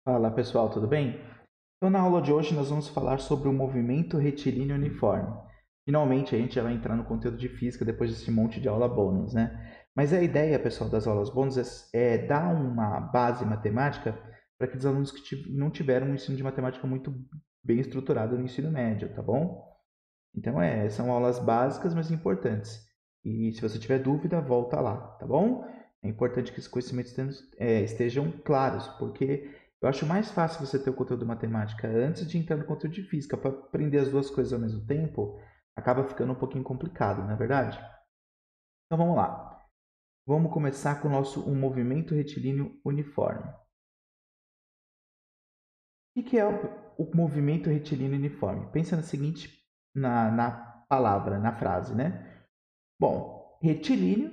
Fala pessoal, tudo bem? Então, na aula de hoje, nós vamos falar sobre o movimento retilíneo uniforme. Finalmente, a gente já vai entrar no conteúdo de física depois desse monte de aula bônus, né? Mas a ideia, pessoal, das aulas bônus é dar uma base matemática para aqueles alunos que não tiveram um ensino de matemática muito bem estruturado no ensino médio, tá bom? Então, são aulas básicas, mas importantes. E se você tiver dúvida, volta lá, tá bom? É importante que esses conhecimentos estejam claros, porque eu acho mais fácil você ter o conteúdo de matemática antes de entrar no conteúdo de física. Para aprender as duas coisas ao mesmo tempo, acaba ficando um pouquinho complicado, não é verdade? Então vamos lá. Vamos começar com o nosso movimento retilíneo uniforme. O que é o movimento retilíneo uniforme? Pensa na palavra, na frase, né? Bom, retilíneo,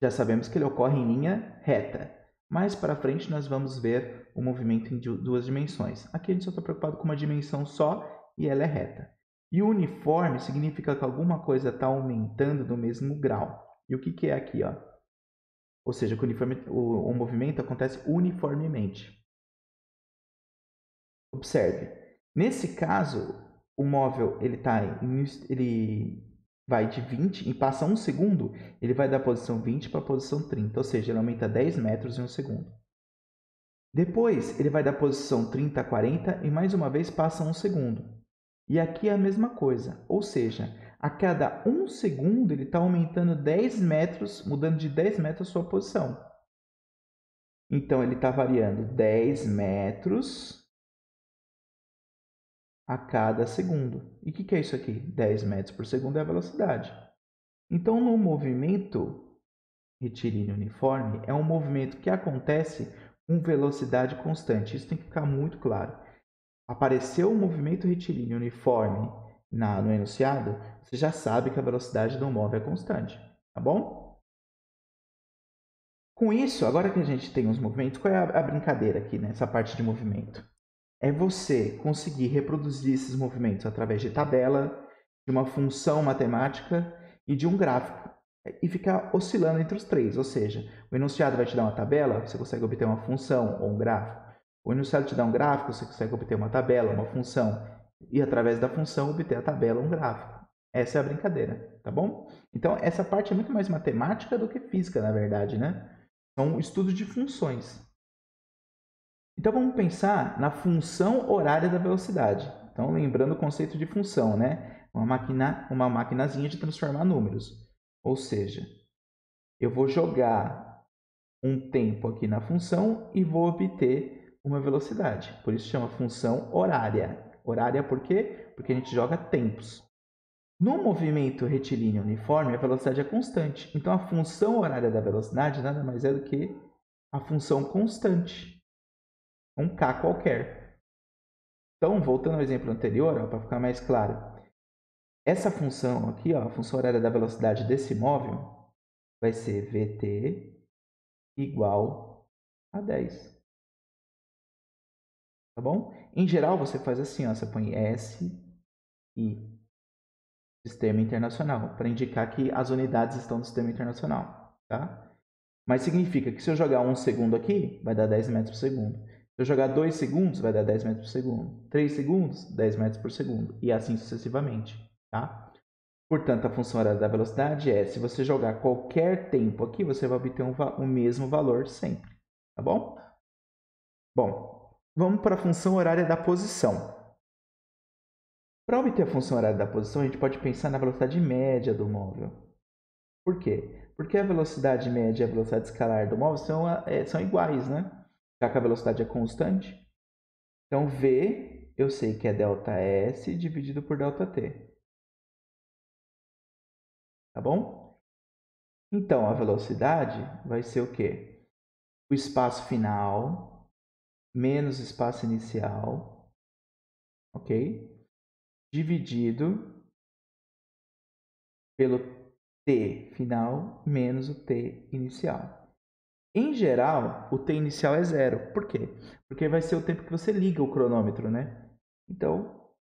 já sabemos que ele ocorre em linha reta. Mais para frente nós vamos ver o movimento em duas dimensões. Aqui a gente só está preocupado com uma dimensão só e ela é reta. E uniforme significa que alguma coisa está aumentando no mesmo grau. E o que é aqui? Ó? Ou seja, que o movimento acontece uniformemente. Observe. Nesse caso, o móvel ele vai de 20 e passa um segundo, ele vai da posição 20 para a posição 30, ou seja, ele aumenta 10 metros em um segundo. Depois, ele vai da posição 30 a 40 e mais uma vez passa um segundo. E aqui é a mesma coisa, ou seja, a cada um segundo ele está aumentando 10 metros, mudando de 10 metros a sua posição. Então, ele está variando 10 metros a cada segundo. E o que é isso aqui? 10 metros por segundo é a velocidade. Então, no movimento retilíneo uniforme, é um movimento que acontece com velocidade constante. Isso tem que ficar muito claro. Apareceu o movimento retilíneo uniforme no enunciado, você já sabe que a velocidade do móvel é constante, tá bom? Com isso, agora que a gente tem os movimentos, qual é a brincadeira aqui nessa parte de movimento? É você conseguir reproduzir esses movimentos através de tabela, de uma função matemática e de um gráfico. E ficar oscilando entre os três, ou seja, o enunciado vai te dar uma tabela, você consegue obter uma função ou um gráfico. O enunciado te dá um gráfico, você consegue obter uma tabela, uma função, e através da função obter a tabela ou um gráfico. Essa é a brincadeira, tá bom? Então, essa parte é muito mais matemática do que física, na verdade, né? São estudos de funções. Então vamos pensar na função horária da velocidade. Então, lembrando o conceito de função, né? Uma maquinazinha de transformar números. Ou seja, eu vou jogar um tempo aqui na função e vou obter uma velocidade. Por isso chama função horária. Horária por quê? Porque a gente joga tempos. No movimento retilíneo uniforme, a velocidade é constante. Então, a função horária da velocidade nada mais é do que a função constante. Um k qualquer. Então, voltando ao exemplo anterior, para ficar mais claro, essa função aqui, ó, a função horária da velocidade desse móvel, vai ser Vt igual a 10. Tá bom? Em geral, você faz assim, ó, você põe SI, Sistema Internacional, para indicar que as unidades estão no Sistema Internacional. Tá? Mas significa que se eu jogar 1 segundo aqui, vai dar 10 metros por segundo. Se eu jogar 2 segundos, vai dar 10 metros por segundo. 3 segundos, 10 metros por segundo. E assim sucessivamente. Tá? Portanto, a função horária da velocidade é, se você jogar qualquer tempo aqui, você vai obter o mesmo valor sempre. Tá bom? Bom, vamos para a função horária da posição. Para obter a função horária da posição, a gente pode pensar na velocidade média do móvel. Por quê? Porque a velocidade média e a velocidade escalar do móvel são iguais, né? Já que a velocidade é constante. Então, V, eu sei que é ΔS dividido por ΔT. Tá bom? Então, a velocidade vai ser o quê? O espaço final menos o espaço inicial, ok? Dividido pelo t final menos o t inicial. Em geral, o t inicial é zero. Por quê? Porque vai ser o tempo que você liga o cronômetro, né? Então,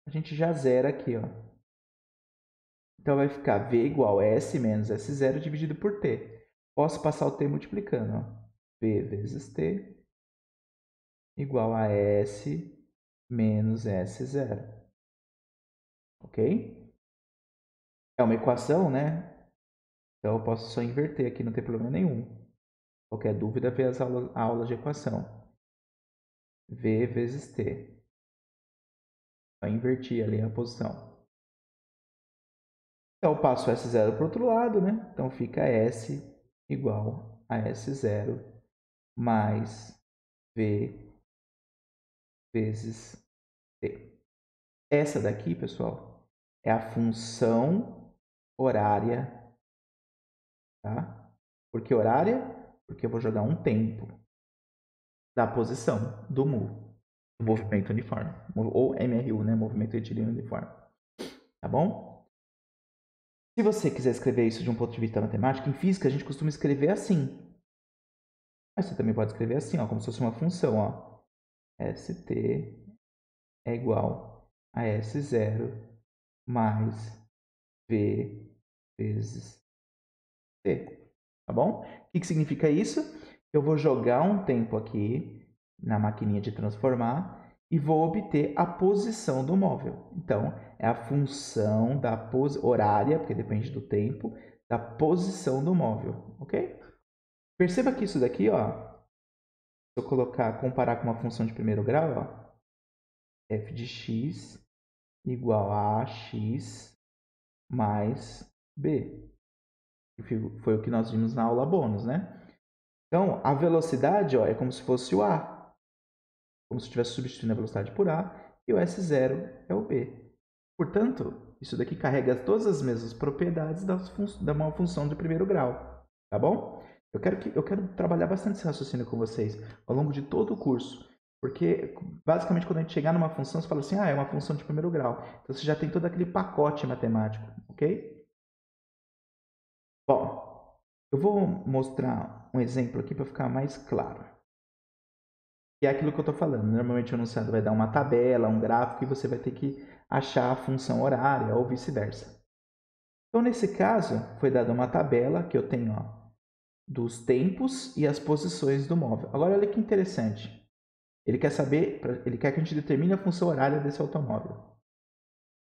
a gente já zera aqui, ó. Então, vai ficar V igual a S menos S0 dividido por T. Posso passar o T multiplicando, ó. V vezes T igual a S menos S0. Ok? É uma equação, né? Então eu posso só inverter aqui, não tem problema nenhum. Qualquer dúvida, vê as aulas de equação. V vezes T. Só invertir ali a posição. Então eu passo S0 para o outro lado, né? Então fica S igual a S0 mais V vezes T. Essa daqui, pessoal, é a função horária, tá? Por que horária? Porque eu vou jogar um tempo da posição do MU, do movimento uniforme, ou MRU, né? Movimento retilíneo uniforme. Tá bom? Se você quiser escrever isso de um ponto de vista matemático, em física a gente costuma escrever assim. Mas você também pode escrever assim, ó, como se fosse uma função, ó. ST é igual a S0 mais V vezes T. Tá bom? O que significa isso? Eu vou jogar um tempo aqui na maquininha de transformar e vou obter a posição do móvel. Então, é a função da horária, porque depende do tempo, da posição do móvel, ok? Perceba que isso daqui, ó, se eu comparar com uma função de primeiro grau, ó, f de x igual a x mais b. Foi o que nós vimos na aula bônus, né? Então, a velocidade, ó, é como se fosse o a. Como se estivesse substituindo a velocidade por a. E o S0 é o b. Portanto, isso daqui carrega todas as mesmas propriedades da uma função de primeiro grau. Tá bom? Eu quero trabalhar bastante esse raciocínio com vocês ao longo de todo o curso. Porque, basicamente, quando a gente chegar numa função, você fala assim, é uma função de primeiro grau. Então, você já tem todo aquele pacote matemático, ok? Bom, eu vou mostrar um exemplo aqui para ficar mais claro. Que é aquilo que eu estou falando. Normalmente o enunciado vai dar uma tabela, um gráfico, e você vai ter que achar a função horária ou vice-versa. Então, nesse caso, foi dada uma tabela que eu tenho, ó, dos tempos e as posições do móvel. Agora, olha que interessante. Ele quer que a gente determine a função horária desse automóvel.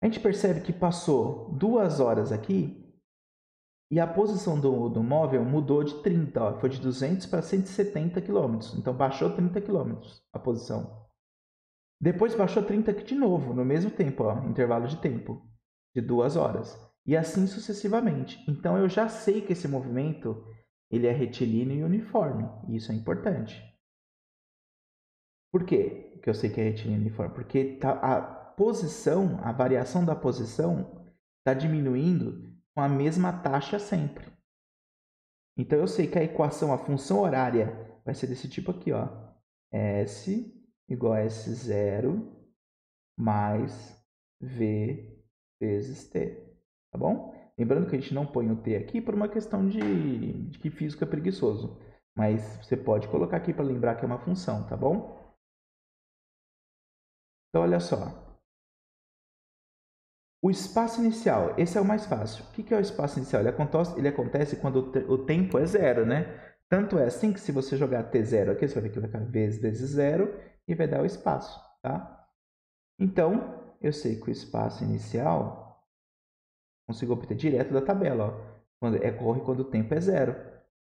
A gente percebe que passou 2 horas aqui e a posição do móvel mudou de 30, ó, foi de 200 para 170 km. Então, baixou 30 km a posição. Depois baixou 30 de novo, no mesmo tempo, ó, intervalo de tempo, de 2 horas. E assim sucessivamente. Então, eu já sei que esse movimento ele é retilíneo e uniforme. E isso é importante. Por quê que eu sei que é retilíneo e uniforme? Porque a posição, a variação da posição está diminuindo com a mesma taxa sempre. Então, eu sei que a equação, a função horária, vai ser desse tipo aqui, ó. S igual a S0 mais V vezes T. Tá bom? Lembrando que a gente não põe o T aqui por uma questão de que físico é preguiçoso. Mas você pode colocar aqui para lembrar que é uma função, tá bom? Então, olha só. O espaço inicial, esse é o mais fácil. O que é o espaço inicial? Ele acontece quando o tempo é zero, né? Tanto é assim que se você jogar T0 aqui, você vai ver que vai ficar vezes zero e vai dar o espaço, tá? Então, eu sei que o espaço inicial consigo obter direto da tabela, ó. Corre quando o tempo é zero.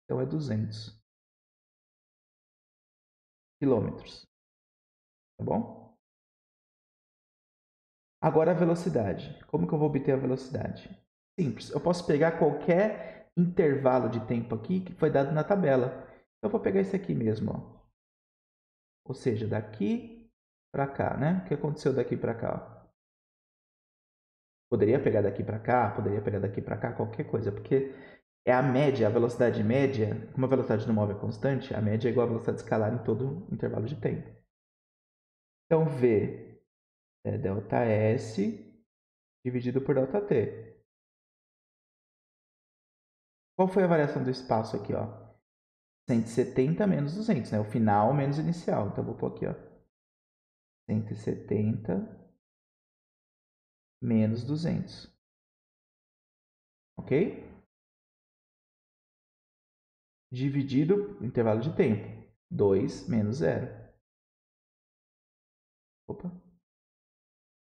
Então, é 200 quilômetros, tá bom? Agora a velocidade. Como que eu vou obter a velocidade? Simples. Eu posso pegar qualquer intervalo de tempo aqui que foi dado na tabela. Então, eu vou pegar esse aqui mesmo, ó. Ou seja, daqui para cá, né? O que aconteceu daqui para cá? Ó? Poderia pegar daqui para cá, poderia pegar daqui para cá, qualquer coisa, porque é a média, a velocidade média, como a velocidade do móvel é constante, a média é igual à velocidade escalar em todo intervalo de tempo. Então, V é ΔS dividido por ΔT. Qual foi a variação do espaço aqui, ó? 170 menos 200, né? O final menos o inicial. Então, vou pôr aqui, ó. 170 menos 200. Ok? Dividido o intervalo de tempo. 2 menos 0. Opa.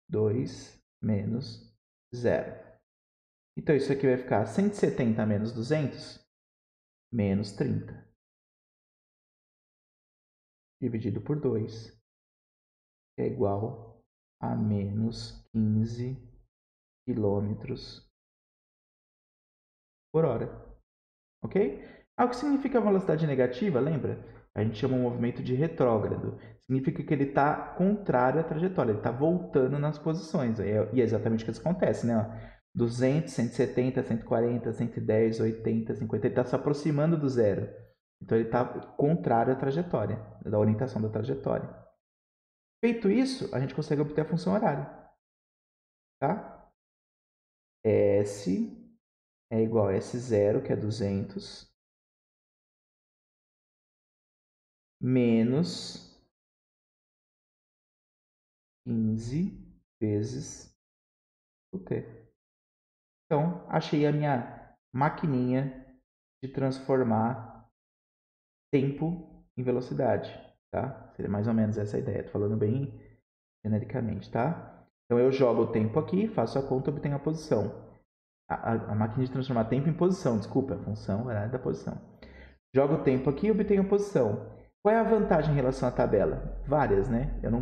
2 menos 0. Então, isso aqui vai ficar 170 menos 200, menos 30. Dividido por 2, que é igual a menos 15 quilômetros por hora. Ok? O que significa velocidade negativa, lembra? A gente chama um movimento de retrógrado. Significa que ele está contrário à trajetória, ele está voltando nas posições. E é exatamente o que isso acontece, né? 200, 170, 140, 110, 80, 50, ele está se aproximando do zero. Então ele está contrário à trajetória, da orientação da trajetória. Feito isso, a gente consegue obter a função horária. Tá? S é igual a S0, que é 200, menos 15 vezes o t. Então, achei a minha maquininha de transformar tempo em velocidade, tá? Seria mais ou menos essa a ideia. Estou falando bem genericamente, tá? Então, eu jogo o tempo aqui, faço a conta e obtenho a posição. A máquina de transformar tempo em posição, desculpa, a função horária da posição. Jogo o tempo aqui e obtenho a posição. Qual é a vantagem em relação à tabela? Várias, né? Eu não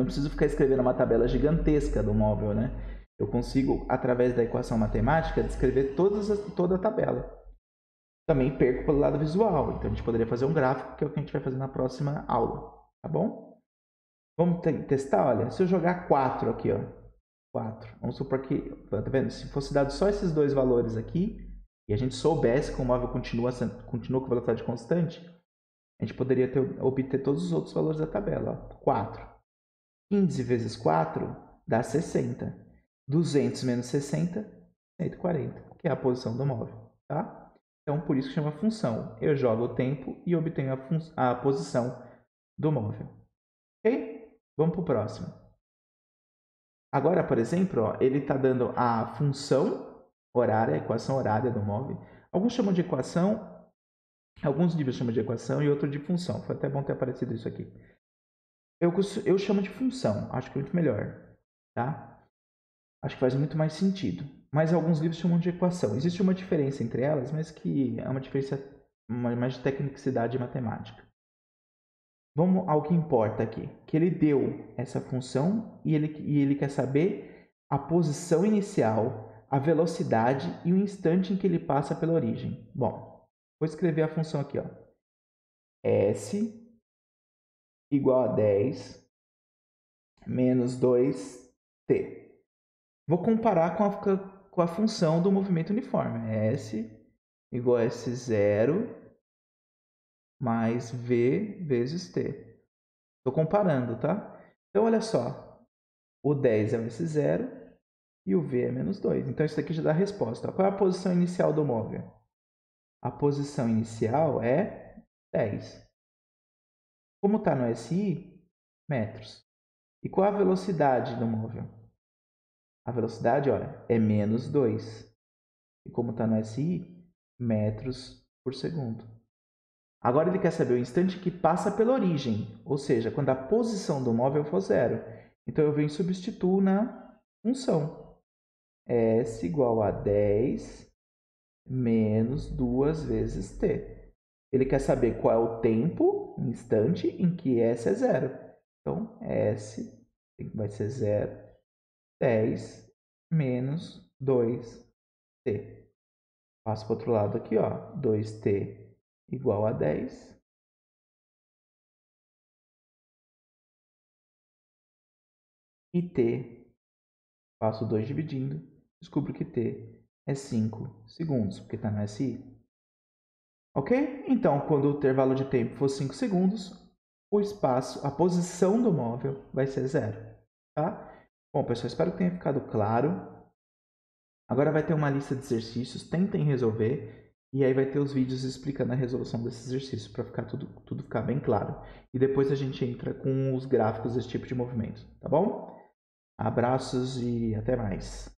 preciso ficar escrevendo uma tabela gigantesca do móvel, né? Eu consigo, através da equação matemática, descrever toda a tabela. Também perco pelo lado visual, então a gente poderia fazer um gráfico, que é o que a gente vai fazer na próxima aula, tá bom? Vamos testar, olha, se eu jogar 4 aqui, ó, 4, vamos supor que, tá vendo? Se fosse dado só esses dois valores aqui, e a gente soubesse que o móvel continua com velocidade constante, a gente poderia obter todos os outros valores da tabela, ó, 4. 15 vezes 4 dá 60. 200 menos 60, 140, que é a posição do móvel, tá? Então, por isso que chama função. Eu jogo o tempo e obtenho a posição do móvel. Ok? Vamos para o próximo. Agora, por exemplo, ó, ele está dando a função horária, a equação horária do móvel. Alguns chamam de equação, alguns livros chamam de equação e outros de função. Foi até bom ter aparecido isso aqui. Eu chamo de função, acho que é muito melhor, tá? Acho que faz muito mais sentido. Mas alguns livros chamam de equação. Existe uma diferença entre elas, mas que é uma diferença mais de tecnicidade matemática. Vamos ao que importa aqui. Que ele deu essa função e ele quer saber a posição inicial, a velocidade e o instante em que ele passa pela origem. Bom, vou escrever a função aqui, ó. S igual a 10 menos 2t. Vou comparar com a função do movimento uniforme. S igual a S0 mais V vezes T. Estou comparando, tá? Então, olha só. O 10 é o S0 e o V é menos 2. Então, isso aqui já dá a resposta. Qual é a posição inicial do móvel? A posição inicial é 10. Como está no SI? Metros. E qual a velocidade do móvel? A velocidade, olha, é menos 2. E como está no SI? Metros por segundo. Agora ele quer saber o instante que passa pela origem, ou seja, quando a posição do móvel for zero. Então eu venho e substituo na função. S igual a 10 menos 2 vezes t. Ele quer saber qual é o tempo, instante, em que S é zero. Então, S vai ser 0, 10 menos 2t. Passo para o outro lado aqui, ó, 2t igual a 10. E t, passo 2 dividindo, descubro que t é 5 segundos, porque está no SI. Ok? Então, quando o intervalo de tempo for 5 segundos, o espaço, a posição do móvel vai ser 0. Tá? Bom, pessoal, espero que tenha ficado claro. Agora vai ter uma lista de exercícios, tentem resolver. E aí vai ter os vídeos explicando a resolução desses exercícios para ficar tudo ficar bem claro. E depois a gente entra com os gráficos desse tipo de movimento, tá bom? Abraços e até mais.